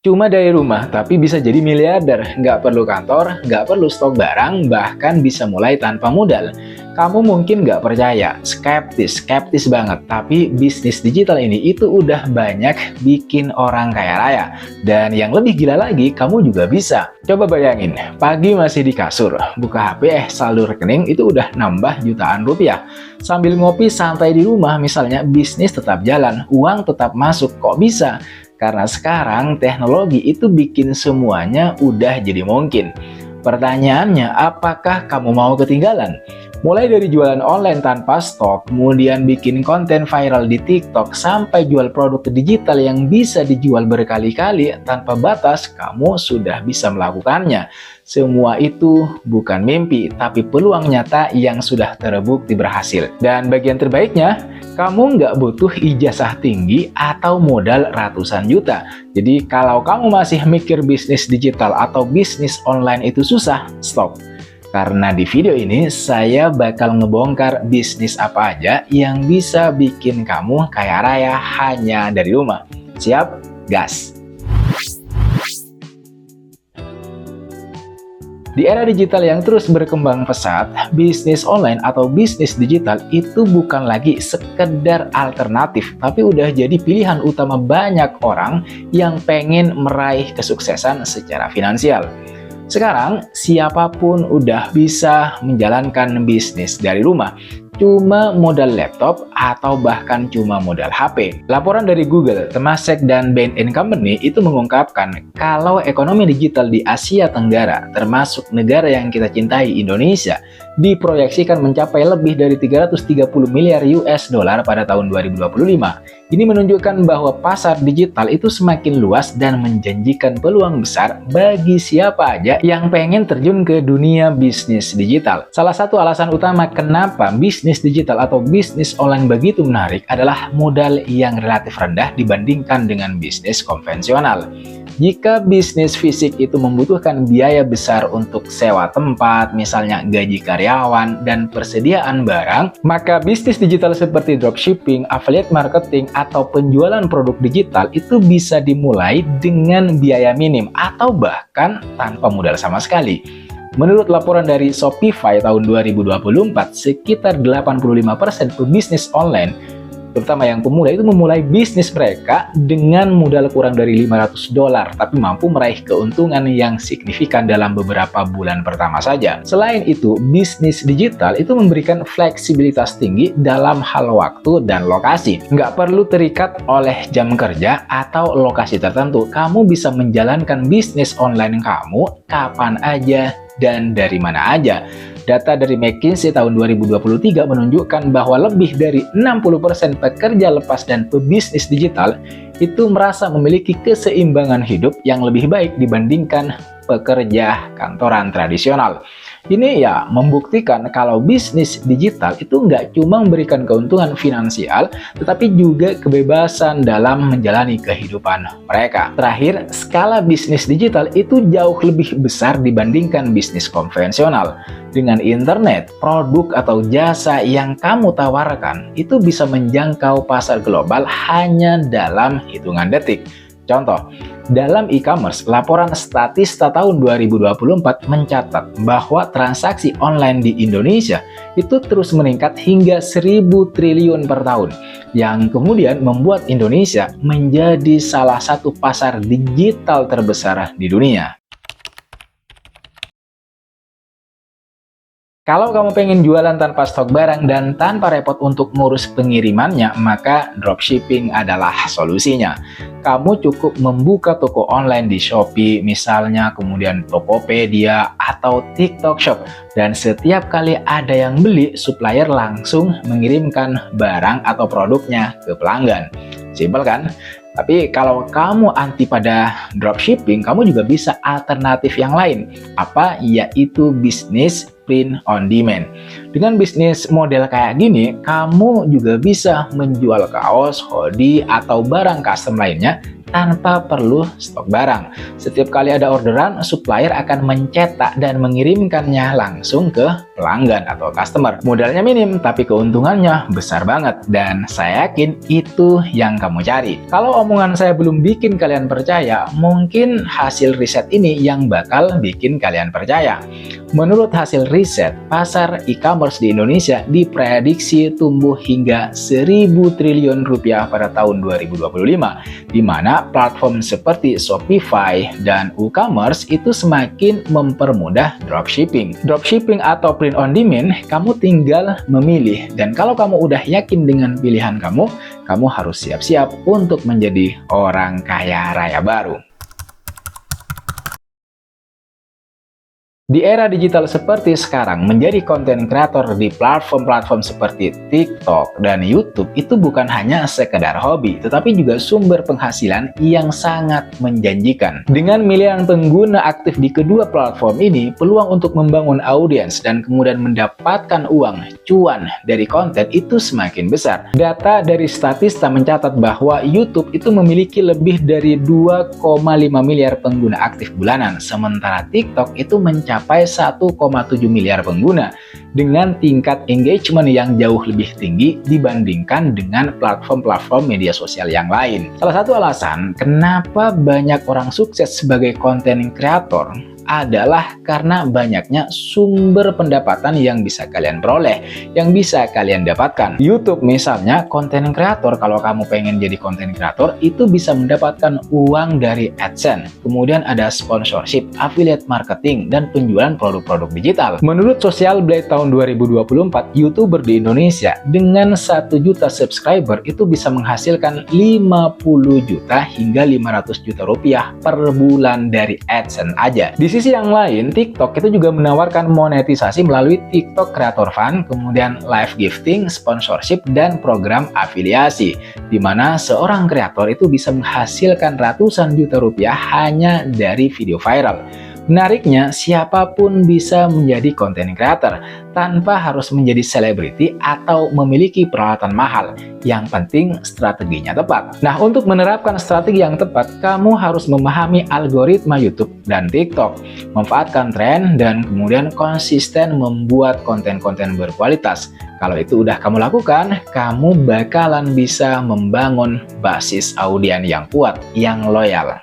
Cuma dari rumah, tapi bisa jadi miliarder. Nggak perlu kantor, nggak perlu stok barang, bahkan bisa mulai tanpa modal. Kamu mungkin nggak percaya, skeptis banget. Tapi bisnis digital ini itu udah banyak bikin orang kaya raya. Dan yang lebih gila lagi, kamu juga bisa. Coba bayangin, pagi masih di kasur, buka HP, saldo rekening itu udah nambah jutaan rupiah. Sambil ngopi santai di rumah misalnya, bisnis tetap jalan, uang tetap masuk. Kok bisa? Karena sekarang teknologi itu bikin semuanya udah jadi mungkin. Pertanyaannya, apakah kamu mau ketinggalan? Mulai dari jualan online tanpa stok, kemudian bikin konten viral di TikTok, sampai jual produk digital yang bisa dijual berkali-kali tanpa batas, kamu sudah bisa melakukannya. Semua itu bukan mimpi, tapi peluang nyata yang sudah terbukti berhasil. Dan bagian terbaiknya, kamu nggak butuh ijazah tinggi atau modal ratusan juta. Jadi kalau kamu masih mikir bisnis digital atau bisnis online itu susah, stop. Karena di video ini saya bakal ngebongkar bisnis apa aja yang bisa bikin kamu kaya raya hanya dari rumah. Siap? Gas! Di era digital yang terus berkembang pesat, bisnis online atau bisnis digital itu bukan lagi sekedar alternatif, tapi udah jadi pilihan utama banyak orang yang pengen meraih kesuksesan secara finansial. Sekarang, siapapun udah bisa menjalankan bisnis dari rumah, cuma modal laptop atau bahkan cuma modal HP. Laporan dari Google, Temasek, dan Bain & Company itu mengungkapkan kalau ekonomi digital di Asia Tenggara, termasuk negara yang kita cintai Indonesia, diproyeksikan mencapai lebih dari 330 miliar US dollar pada tahun 2025. Ini menunjukkan bahwa pasar digital itu semakin luas dan menjanjikan peluang besar bagi siapa aja yang pengen terjun ke dunia bisnis digital. Salah satu alasan utama kenapa bisnis digital atau bisnis online begitu menarik adalah modal yang relatif rendah dibandingkan dengan bisnis konvensional. Jika bisnis fisik itu membutuhkan biaya besar untuk sewa tempat, misalnya gaji karyawan, dan persediaan barang, maka bisnis digital seperti dropshipping, affiliate marketing, atau penjualan produk digital itu bisa dimulai dengan biaya minim atau bahkan tanpa modal sama sekali. Menurut laporan dari Shopify tahun 2024, sekitar 85% pebisnis online, terutama yang pemula, itu memulai bisnis mereka dengan modal kurang dari $500, tapi mampu meraih keuntungan yang signifikan dalam beberapa bulan pertama saja. Selain itu, bisnis digital itu memberikan fleksibilitas tinggi dalam hal waktu dan lokasi. Nggak perlu terikat oleh jam kerja atau lokasi tertentu. Kamu bisa menjalankan bisnis online kamu kapan aja dan dari mana aja. Data dari McKinsey tahun 2023 menunjukkan bahwa lebih dari 60% pekerja lepas dan pebisnis digital itu merasa memiliki keseimbangan hidup yang lebih baik dibandingkan pekerja kantoran tradisional. Ini ya membuktikan kalau bisnis digital itu nggak cuma memberikan keuntungan finansial, tetapi juga kebebasan dalam menjalani kehidupan mereka. Terakhir, skala bisnis digital itu jauh lebih besar dibandingkan bisnis konvensional. Dengan internet, produk atau jasa yang kamu tawarkan itu bisa menjangkau pasar global hanya dalam hitungan detik. Contoh, dalam e-commerce, laporan Statista tahun 2024 mencatat bahwa transaksi online di Indonesia itu terus meningkat hingga 1.000 triliun per tahun, yang kemudian membuat Indonesia menjadi salah satu pasar digital terbesar di dunia. Kalau kamu pengen jualan tanpa stok barang dan tanpa repot untuk ngurus pengirimannya, maka dropshipping adalah solusinya. Kamu cukup membuka toko online di Shopee misalnya, kemudian Tokopedia atau TikTok Shop, dan setiap kali ada yang beli, supplier langsung mengirimkan barang atau produknya ke pelanggan. Simpel kan? Tapi kalau kamu anti pada dropshipping, kamu juga bisa alternatif yang lain. Apa? Yaitu bisnis print on demand. Dengan bisnis model kayak gini, kamu juga bisa menjual kaos, hoodie, atau barang custom lainnya tanpa perlu stok barang. Setiap kali ada orderan, supplier akan mencetak dan mengirimkannya langsung ke pelanggan atau customer. Modalnya minim, tapi keuntungannya besar banget. Dan saya yakin itu yang kamu cari. Kalau omongan saya belum bikin kalian percaya, mungkin hasil riset ini yang bakal bikin kalian percaya. Menurut hasil riset, pasar e-commerce di Indonesia diprediksi tumbuh hingga 1.000 triliun rupiah pada tahun 2025, di mana platform seperti Shopify dan WooCommerce itu semakin mempermudah dropshipping. Dropshipping atau print on demand, kamu tinggal memilih, dan kalau kamu udah yakin dengan pilihan kamu harus siap-siap untuk menjadi orang kaya raya baru. Di era digital seperti sekarang, menjadi konten kreator di platform-platform seperti TikTok dan YouTube itu bukan hanya sekedar hobi, tetapi juga sumber penghasilan yang sangat menjanjikan. Dengan miliaran pengguna aktif di kedua platform ini, peluang untuk membangun audiens dan kemudian mendapatkan uang cuan dari konten itu semakin besar. Data dari Statista mencatat bahwa YouTube itu memiliki lebih dari 2,5 miliar pengguna aktif bulanan, sementara TikTok itu mencapai 1,7 miliar pengguna dengan tingkat engagement yang jauh lebih tinggi dibandingkan dengan platform-platform media sosial yang lain. Salah satu alasan kenapa banyak orang sukses sebagai content creator adalah karena banyaknya sumber pendapatan yang bisa kalian peroleh, yang bisa kalian dapatkan. YouTube misalnya, konten kreator, kalau kamu pengen jadi konten kreator, itu bisa mendapatkan uang dari AdSense. Kemudian ada sponsorship, affiliate marketing, dan penjualan produk-produk digital. Menurut Social Blade tahun 2024, YouTuber di Indonesia dengan 1 juta subscriber itu bisa menghasilkan 50 juta hingga 500 juta rupiah per bulan dari AdSense aja. Di sisi yang lain, TikTok itu juga menawarkan monetisasi melalui TikTok Creator Fund, kemudian live gifting, sponsorship, dan program afiliasi, di mana seorang kreator itu bisa menghasilkan ratusan juta rupiah hanya dari video viral. Menariknya, siapapun bisa menjadi content creator tanpa harus menjadi selebriti atau memiliki peralatan mahal. Yang penting strateginya tepat. Nah, untuk menerapkan strategi yang tepat, kamu harus memahami algoritma YouTube dan TikTok, memanfaatkan tren, dan kemudian konsisten membuat konten-konten berkualitas. Kalau itu udah kamu lakukan, kamu bakalan bisa membangun basis audiens yang kuat, yang loyal.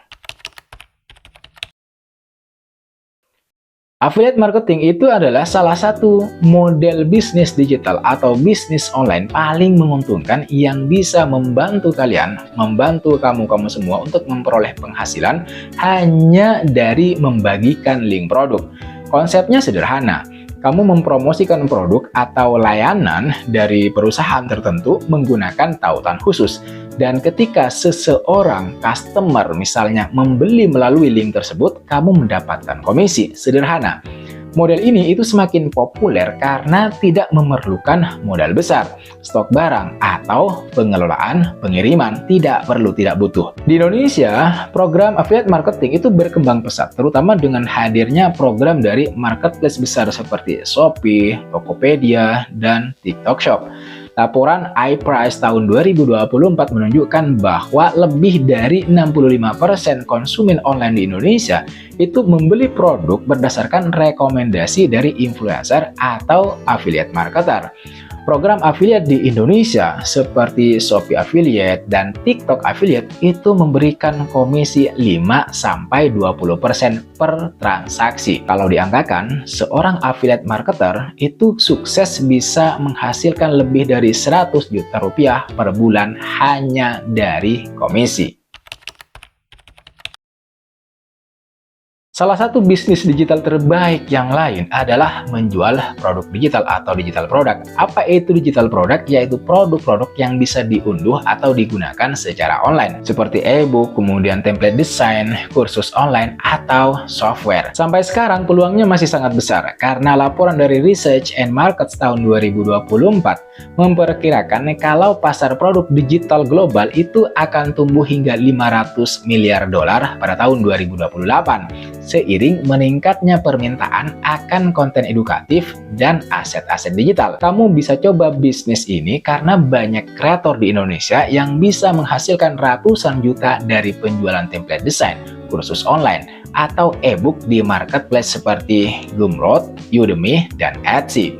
Affiliate marketing itu adalah salah satu model bisnis digital atau bisnis online paling menguntungkan yang bisa membantu kalian, membantu kamu semua untuk memperoleh penghasilan hanya dari membagikan link produk. Konsepnya sederhana. Kamu mempromosikan produk atau layanan dari perusahaan tertentu menggunakan tautan khusus. Dan ketika seseorang customer misalnya membeli melalui link tersebut, kamu mendapatkan komisi. Sederhana. Model ini itu semakin populer karena tidak memerlukan modal besar, stok barang, atau pengelolaan pengiriman. Tidak butuh. Di Indonesia, program affiliate marketing itu berkembang pesat, terutama dengan hadirnya program dari marketplace besar seperti Shopee, Tokopedia, dan TikTok Shop. Laporan iPrice tahun 2024 menunjukkan bahwa lebih dari 65% konsumen online di Indonesia itu membeli produk berdasarkan rekomendasi dari influencer atau affiliate marketer. Program affiliate di Indonesia seperti Shopee Affiliate dan TikTok Affiliate itu memberikan komisi 5-20% per transaksi. Kalau diangkakan, seorang affiliate marketer itu sukses bisa menghasilkan lebih dari 100 juta rupiah per bulan hanya dari komisi. Salah satu bisnis digital terbaik yang lain adalah menjual produk digital atau digital product. Apa itu digital product? Yaitu produk-produk yang bisa diunduh atau digunakan secara online, seperti e-book, kemudian template desain, kursus online, atau software. Sampai sekarang peluangnya masih sangat besar, karena laporan dari Research and Markets tahun 2024 memperkirakan kalau pasar produk digital global itu akan tumbuh hingga 500 miliar dolar pada tahun 2028. seiring meningkatnya permintaan akan konten edukatif dan aset-aset digital. Kamu bisa coba bisnis ini karena banyak kreator di Indonesia yang bisa menghasilkan ratusan juta dari penjualan template desain, kursus online, atau e-book di marketplace seperti Gumroad, Udemy, dan Etsy.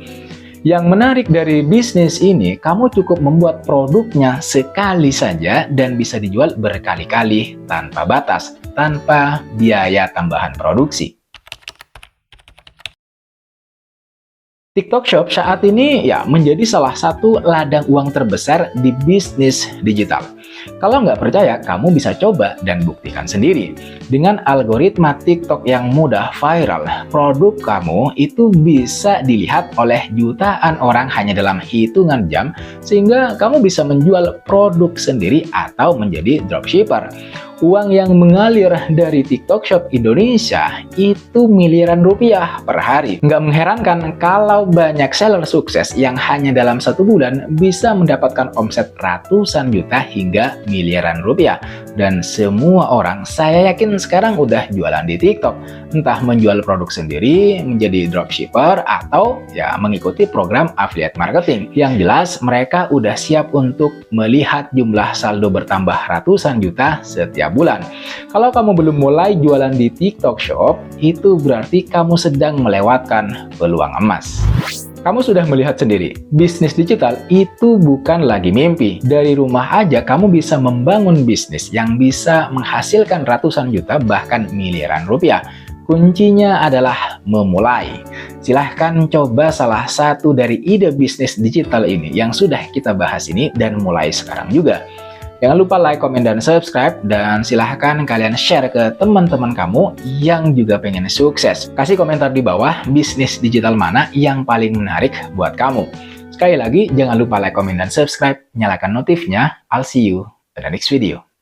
Yang menarik dari bisnis ini, kamu cukup membuat produknya sekali saja dan bisa dijual berkali-kali tanpa batas, tanpa biaya tambahan produksi. TikTok Shop saat ini menjadi salah satu ladang uang terbesar di bisnis digital. Kalau nggak percaya, kamu bisa coba dan buktikan sendiri. Dengan algoritma TikTok yang mudah viral, produk kamu itu bisa dilihat oleh jutaan orang hanya dalam hitungan jam, sehingga kamu bisa menjual produk sendiri atau menjadi dropshipper. Uang yang mengalir dari TikTok Shop Indonesia itu miliaran rupiah per hari. Nggak mengherankan kalau banyak seller sukses yang hanya dalam 1 bulan bisa mendapatkan omset ratusan juta hingga miliaran rupiah. Dan semua orang, saya yakin sekarang udah jualan di TikTok. Entah menjual produk sendiri, menjadi dropshipper, atau mengikuti program affiliate marketing. Yang jelas, mereka udah siap untuk melihat jumlah saldo bertambah ratusan juta setiap bulan. Kalau kamu belum mulai jualan di TikTok Shop, itu berarti kamu sedang melewatkan peluang emas. Kamu sudah melihat sendiri, bisnis digital itu bukan lagi mimpi. Dari rumah aja kamu bisa membangun bisnis yang bisa menghasilkan ratusan juta bahkan miliaran rupiah. Kuncinya adalah memulai. Silahkan coba salah satu dari ide bisnis digital ini yang sudah kita bahas ini dan mulai sekarang juga. Jangan lupa like, komen, dan subscribe, dan silahkan kalian share ke teman-teman kamu yang juga pengen sukses. Kasih komentar di bawah bisnis digital mana yang paling menarik buat kamu. Sekali lagi, jangan lupa like, komen, dan subscribe, nyalakan notifnya. I'll see you in the next video.